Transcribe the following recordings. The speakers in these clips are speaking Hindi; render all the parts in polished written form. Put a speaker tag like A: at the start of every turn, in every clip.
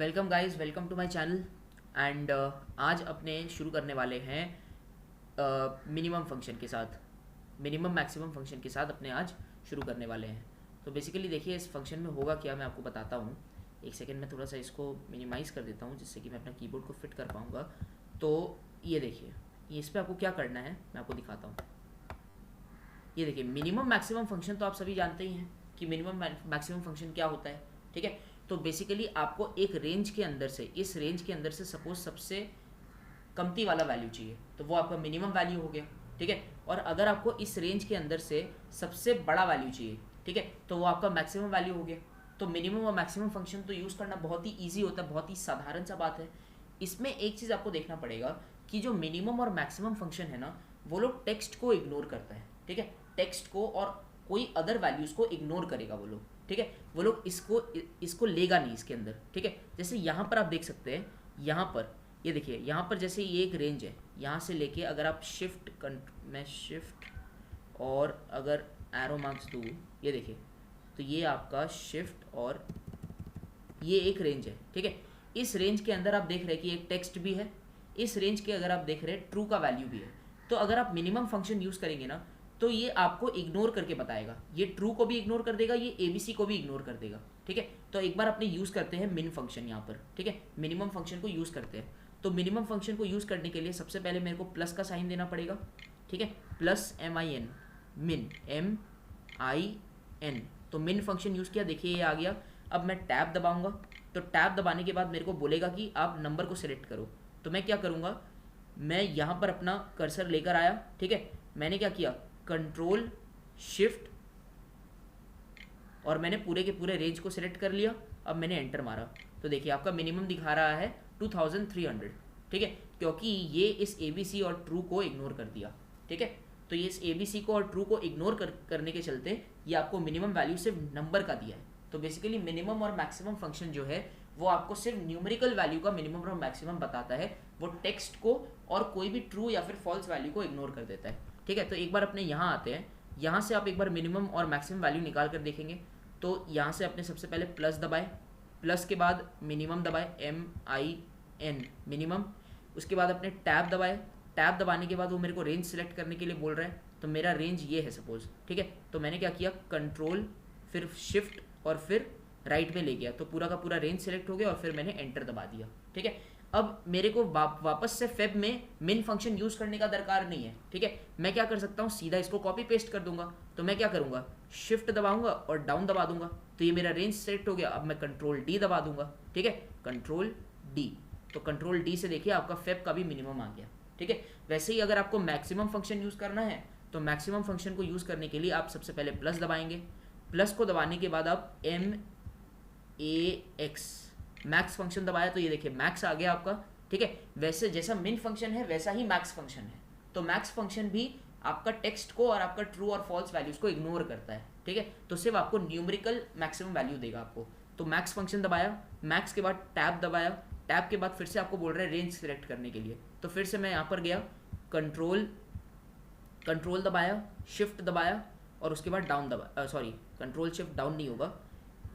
A: Welcome guys, welcome to my channel. And आज अपने शुरू करने वाले हैं मिनिमम फंक्शन के साथ, मिनिमम मैक्सिमम फंक्शन के साथ अपने आज शुरू करने वाले हैं। तो बेसिकली देखिए इस फंक्शन में होगा क्या, मैं आपको बताता हूँ। एक सेकेंड में थोड़ा सा इसको मिनिमाइज़ कर देता हूँ जिससे कि मैं अपना कीबोर्ड को फिट कर पाऊँगा। तो ये देखिए, ये इस पर आपको क्या करना है मैं आपको दिखाता हूँ। ये देखिए मिनिमम मैक्सिमम फंक्शन तो आप सभी जानते ही हैं कि मिनिमम मैक्सिमम फंक्शन क्या होता है, ठीक है। तो बेसिकली आपको एक रेंज के अंदर से, इस रेंज के अंदर से सपोज सबसे कमती वाला वैल्यू चाहिए तो वो आपका मिनिमम वैल्यू हो गया, ठीक है। और अगर आपको इस रेंज के अंदर से सबसे बड़ा वैल्यू चाहिए, ठीक है, तो वो आपका मैक्सिमम वैल्यू हो गया। तो मिनिमम और मैक्सिमम फंक्शन तो यूज़ करना बहुत ही ईजी होता है, बहुत ही साधारण सा बात है। इसमें एक चीज़ आपको देखना पड़ेगा कि जो मिनिमम और मैक्सिमम फंक्शन है ना, वो लोग टेक्स्ट को इग्नोर करता है, ठीक है। टेक्स्ट को और कोई अदर वैल्यूज़ को इग्नोर करेगा वो लोग, ठीक है। वो लोग इसको लेगा नहीं इसके अंदर, ठीक है। जैसे यहाँ पर आप देख सकते हैं, यहाँ पर ये देखिए, यहाँ पर जैसे ये एक रेंज है, यहाँ से लेके अगर आप मैं शिफ्ट और अगर एरो मार्क्स दूँ, ये देखिए, तो ये आपका शिफ्ट और ये एक रेंज है, ठीक है। इस रेंज के अंदर आप देख रहे हैं कि एक टेक्स्ट भी है, इस रेंज के अगर आप देख रहे हैं ट्रू का वैल्यू भी है। तो अगर आप मिनिमम फंक्शन यूज़ करेंगे ना, तो ये आपको इग्नोर करके बताएगा, ये ट्रू को भी इग्नोर कर देगा, ये एबीसी को भी इग्नोर कर देगा, ठीक है। तो एक बार अपने यूज़ करते हैं मिन फंक्शन यहाँ पर, ठीक है, मिनिमम फंक्शन को यूज़ करते हैं। तो मिनिमम फंक्शन को यूज़ करने के लिए सबसे पहले मेरे को प्लस का साइन देना पड़ेगा, ठीक है, प्लस MIN, मिन MIN। तो मिन फंक्शन यूज़ किया, देखिए ये आ गया। अब मैं टैब दबाऊंगा, तो टैब दबाने के बाद मेरे को बोलेगा कि आप नंबर को सिलेक्ट करो। तो मैं क्या करूँगा, मैं यहाँ पर अपना कर्सर लेकर आया, ठीक है। मैंने क्या किया, कंट्रोल शिफ्ट और मैंने पूरे के पूरे रेंज को सिलेक्ट कर लिया। अब मैंने एंटर मारा तो देखिए आपका मिनिमम दिखा रहा है 2300, ठीक है, क्योंकि ये इस ABC और ट्रू को इग्नोर कर दिया, ठीक है। तो ये इस ABC को और ट्रू को इग्नोर करने के चलते ये आपको मिनिमम वैल्यू सिर्फ नंबर का दिया है। तो बेसिकली मिनिमम और मैक्सिमम फंक्शन जो है वो आपको सिर्फ न्यूमेरिकल वैल्यू का मिनिमम और मैक्सिमम बताता है, वो टेक्स्ट को और कोई भी ट्रू या फिर फॉल्स वैल्यू को इग्नोर कर देता है, ठीक है। तो एक बार अपने यहाँ आते हैं, यहाँ से आप एक बार मिनिमम और मैक्सिमम वैल्यू निकाल कर देखेंगे। तो यहाँ से अपने सबसे पहले प्लस दबाए, प्लस के बाद मिनिमम दबाए MIN मिनिमम, उसके बाद अपने टैब दबाए, टैब दबाने के बाद वो मेरे को रेंज सेलेक्ट करने के लिए बोल रहा है। तो मेरा रेंज ये है सपोज, ठीक है। तो मैंने क्या किया, कंट्रोल फिर शिफ्ट और फिर राइट में ले गया, तो पूरा का पूरा रेंज सेलेक्ट हो गया और फिर मैंने एंटर दबा दिया, ठीक है। अब मेरे को वापस से फेब में मिन फंक्शन यूज़ करने का दरकार नहीं है, ठीक है। मैं क्या कर सकता हूँ, सीधा इसको कॉपी पेस्ट कर दूंगा। तो मैं क्या करूँगा, शिफ्ट दबाऊंगा और डाउन दबा दूंगा, तो ये मेरा रेंज सेलेक्ट हो गया। अब मैं कंट्रोल D दबा दूंगा, ठीक है, कंट्रोल D। तो कंट्रोल D से देखिए आपका फेब का भी मिनिमम आ गया, ठीक है। वैसे ही अगर आपको मैक्सिमम फंक्शन यूज़ करना है तो मैक्सिमम फंक्शन को यूज़ करने के लिए आप सबसे पहले प्लस दबाएंगे, प्लस को दबाने के बाद आप MAX मैक्स फंक्शन दबाया, तो ये देखिए मैक्स आ गया आपका, ठीक है। वैसे जैसा मिन फंक्शन है वैसा ही मैक्स फंक्शन है। तो मैक्स फंक्शन भी आपका टेक्स्ट को और आपका ट्रू और फॉल्स वैल्यूज को इग्नोर करता है, ठीक है। तो सिर्फ आपको न्यूमेरिकल मैक्सिमम वैल्यू देगा आपको। तो मैक्स फंक्शन दबाया, मैक्स के बाद टैब दबाया, टैब के बाद फिर से आपको बोल रहे हैं रेंज सेलेक्ट करने के लिए। तो फिर से मैं यहाँ पर गया, कंट्रोल दबाया, शिफ्ट दबाया और उसके बाद डाउन दबाया, सॉरी कंट्रोल शिफ्ट डाउन नहीं होगा,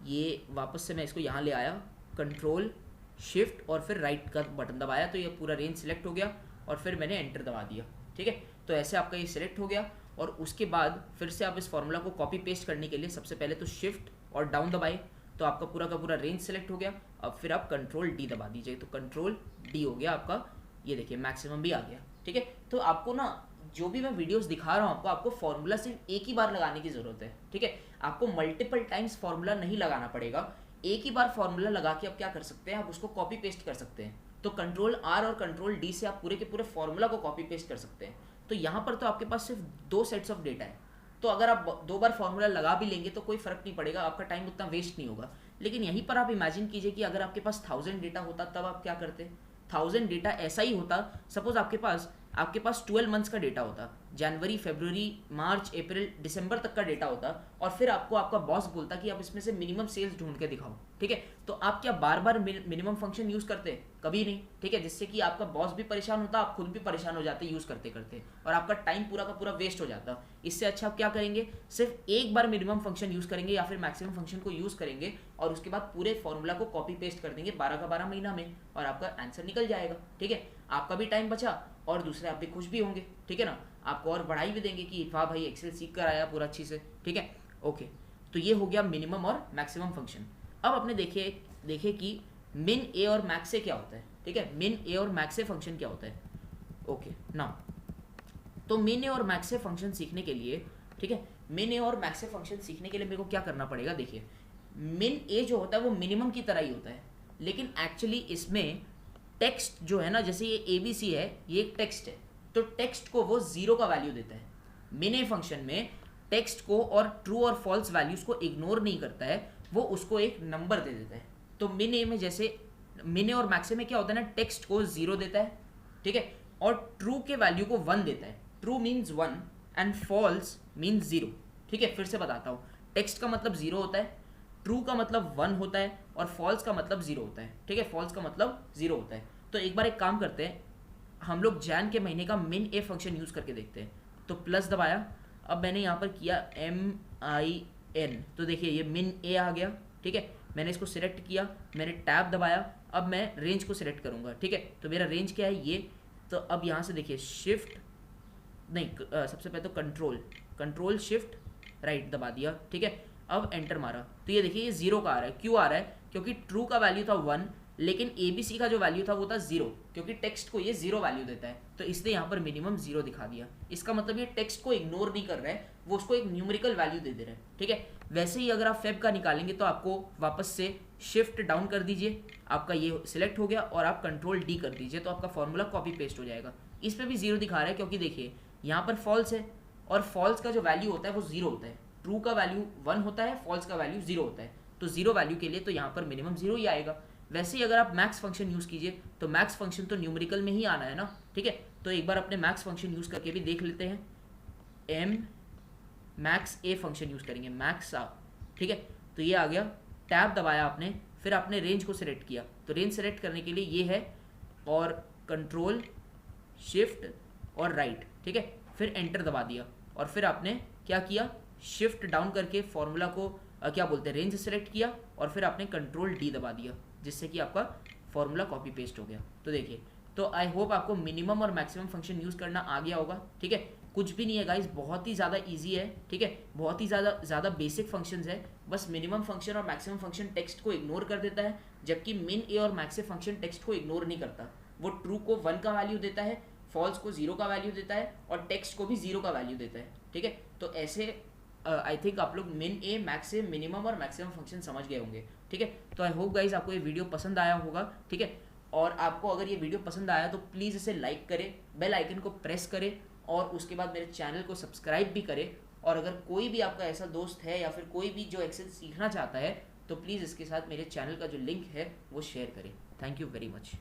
A: ये वापस से मैं इसको यहाँ ले आया, कंट्रोल शिफ्ट और फिर राइट का बटन दबाया, तो ये पूरा रेंज सेलेक्ट हो गया और फिर मैंने एंटर दबा दिया, ठीक है। तो ऐसे आपका ये सिलेक्ट हो गया। और उसके बाद फिर से आप इस फॉर्मूला को कॉपी पेस्ट करने के लिए सबसे पहले तो शिफ्ट और डाउन दबाए, तो आपका पूरा का पूरा रेंज सेलेक्ट हो गया। अब फिर आप कंट्रोल D दबा दीजिए, तो कंट्रोल D हो गया आपका, ये देखिए मैक्सिमम भी आ गया, ठीक है। तो आपको ना जो भी मैं वीडियोस दिखा रहा हूँ आपको फॉर्मूला सिर्फ एक ही बार लगाने की ज़रूरत है, ठीक है। आपको मल्टीपल टाइम्स फॉर्मूला नहीं लगाना पड़ेगा, एक ही बार फॉर्मूला लगा के आप क्या कर सकते हैं, आप उसको कॉपी पेस्ट कर सकते हैं। तो कंट्रोल R और कंट्रोल D से आप पूरे के पूरे फॉर्मूला को कॉपी पेस्ट कर सकते हैं। तो यहाँ पर तो आपके पास सिर्फ 2 सेट्स ऑफ डेटा है, तो अगर आप 2 बार फॉर्मूला लगा भी लेंगे तो कोई फर्क नहीं पड़ेगा, आपका टाइम उतना वेस्ट नहीं होगा। लेकिन यहीं पर आप इमेजिन कीजिए कि अगर आपके पास 1000 डेटा होता तब आप क्या करते, 1000 डेटा ऐसा ही होता। सपोज आपके पास आपके पास 12 मंथ्स का डेटा होता, जनवरी, फरवरी, मार्च, अप्रैल, दिसंबर तक का डेटा होता, और फिर आपको आपका बॉस बोलता कि आप इसमें से मिनिमम सेल्स ढूंढ के दिखाओ, ठीक है। तो आप क्या बार बार मिनिमम फंक्शन यूज करते? कभी नहीं, ठीक है, जिससे कि आपका बॉस भी परेशान होता, आप खुद भी परेशान हो जाते यूज करते करते, और आपका टाइम पूरा का पूरा वेस्ट हो जाता। इससे अच्छा आप क्या करेंगे, सिर्फ एक बार मिनिमम फंक्शन यूज करेंगे या फिर मैक्सिमम फंक्शन को यूज करेंगे, और उसके बाद पूरे फॉर्मूला को कॉपी पेस्ट कर देंगे 12 का 12 महीना में, और आपका आंसर निकल जाएगा, ठीक है। आपका भी टाइम बचा और दूसरे आप भी खुश भी होंगे, ठीक है ना। आपको और बढ़ाई भी देंगे कि वाह भाई एक्सेल सीख कर आया पूरा अच्छी से, ठीक है। ओके, तो ये हो गया मिनिमम और मैक्सिमम फंक्शन। अब अपने देखे कि मिन ए और मैक्स से क्या होता है, ठीक है। मिन ए और मैक्स से फंक्शन क्या होता है। ओके नाउ, तो मिन ए और मैक्स से फंक्शन सीखने के लिए, ठीक है, मिन ए और मैक्स से फंक्शन सीखने के लिए मेरे को क्या करना पड़ेगा। देखिए, मिन ए जो होता है वो मिनिमम की तरह ही होता है, लेकिन एक्चुअली इसमें टेक्स्ट जो है ना, जैसे ये ABC है, ये एक टेक्स्ट है, तो टेक्स्ट को वो 0 का वैल्यू देता है। मिन ए फंक्शन में टेक्स्ट को और ट्रू और फॉल्स वैल्यूज को इग्नोर नहीं करता है, वो उसको एक नंबर दे देता है। तो मिन ए में, जैसे मिन ए और मैक्स में क्या होता है ना, टेक्स्ट को 0 देता है, ठीक है, और ट्रू के वैल्यू को 1 देता है। True means 1 and false means 0, ठीक है। फिर से बताता हूँ, टेक्स्ट का मतलब 0 होता है, ट्रू का मतलब 1 होता है, और फॉल्स का मतलब 0 होता है, ठीक है। फॉल्स का मतलब 0 होता है। तो एक बार एक काम करते हैं, हम लोग जैन के महीने का मिन ए फंक्शन यूज़ करके देखते हैं। तो प्लस दबाया, अब मैंने यहाँ पर किया MIN, तो देखिए ये मिन ए आ गया, ठीक है। मैंने इसको सिलेक्ट किया, मैंने टैब दबाया, अब मैं रेंज को सिलेक्ट करूँगा, ठीक है। तो मेरा रेंज क्या है, ये। तो अब यहाँ से देखिए शिफ्ट नहीं, सबसे पहले तो कंट्रोल शिफ्ट राइट दबा दिया, ठीक है। अब एंटर मारा, तो ये देखिए ये 0 का आ रहा है। क्यों आ रहा है, क्योंकि ट्रू का वैल्यू था 1, लेकिन ABC का जो वैल्यू था वो था 0, क्योंकि टेक्स्ट को ये 0 वैल्यू देता है, तो इसने यहाँ पर मिनिमम 0 दिखा दिया। इसका मतलब ये टेक्स्ट को इग्नोर नहीं कर रहा है, वो उसको एक न्यूमेरिकल वैल्यू दे रहा है, ठीक है। वैसे ही अगर आप फेब का निकालेंगे तो आपको वापस से शिफ्ट डाउन कर दीजिए, आपका ये सिलेक्ट हो गया, और आप कंट्रोल D कर दीजिए, तो आपका फॉर्मूला कॉपी पेस्ट हो जाएगा। इस पर भी 0 दिखा रहा है, क्योंकि देखिए यहाँ पर फॉल्स है, और फॉल्स का जो वैल्यू होता है वो 0 होता है, ट्रू का वैल्यू 1 होता है, फॉल्स का वैल्यू 0 होता है। तो 0 वैल्यू के लिए तो यहाँ पर मिनिमम 0 ही आएगा। वैसे ही अगर आप मैक्स फंक्शन यूज़ कीजिए, तो मैक्स फंक्शन तो न्यूमेरिकल में ही आना है ना, ठीक है। तो एक बार अपने मैक्स फंक्शन यूज़ करके भी देख लेते हैं। मैक्स ए फंक्शन यूज़ करेंगे, मैक्स आ, ठीक है। तो ये आ गया, टैब दबाया आपने, फिर आपने रेंज को सिलेक्ट किया, तो रेंज सेलेक्ट करने के लिए ये है, और कंट्रोल शिफ्ट और राइट, ठीक है। फिर एंटर दबा दिया, और फिर आपने क्या किया, शिफ्ट डाउन करके फॉर्मूला को क्या बोलते हैं, रेंज सेलेक्ट किया, और फिर आपने कंट्रोल D दबा दिया, जिससे कि आपका फॉर्मूला कॉपी पेस्ट हो गया। तो देखिए, तो आई होप आपको मिनिमम और मैक्सिमम फंक्शन यूज़ करना आ गया होगा, ठीक है। कुछ भी नहीं है गाइस, बहुत ही ज़्यादा इजी है, ठीक है। बहुत ही ज़्यादा बेसिक फंक्शंस है। बस मिनिमम फंक्शन और मैक्सिमम फंक्शन टेक्स्ट को इग्नोर कर देता है, जबकि मिन ए और मैक्स फंक्शन टेक्स्ट को इग्नोर नहीं करता। वो ट्रू को 1 का वैल्यू देता है, फॉल्स को 0 का वैल्यू देता है, और टेक्स्ट को भी 0 का वैल्यू देता है, ठीक है। तो ऐसे आई थिंक आप लोग मिन ए मैक्स से मिनिमम और मैक्सिमम फंक्शन समझ गए होंगे, ठीक है। तो आई होप गाइज आपको ये वीडियो पसंद आया होगा, ठीक है। और आपको अगर ये वीडियो पसंद आया तो प्लीज़ इसे लाइक करें, बेल आइकन को प्रेस करें, और उसके बाद मेरे चैनल को सब्सक्राइब भी करें। और अगर कोई भी आपका ऐसा दोस्त है या फिर कोई भी जो एक्सेल सीखना चाहता है, तो प्लीज़ इसके साथ मेरे चैनल का जो लिंक है वो शेयर करें। Thank you very much.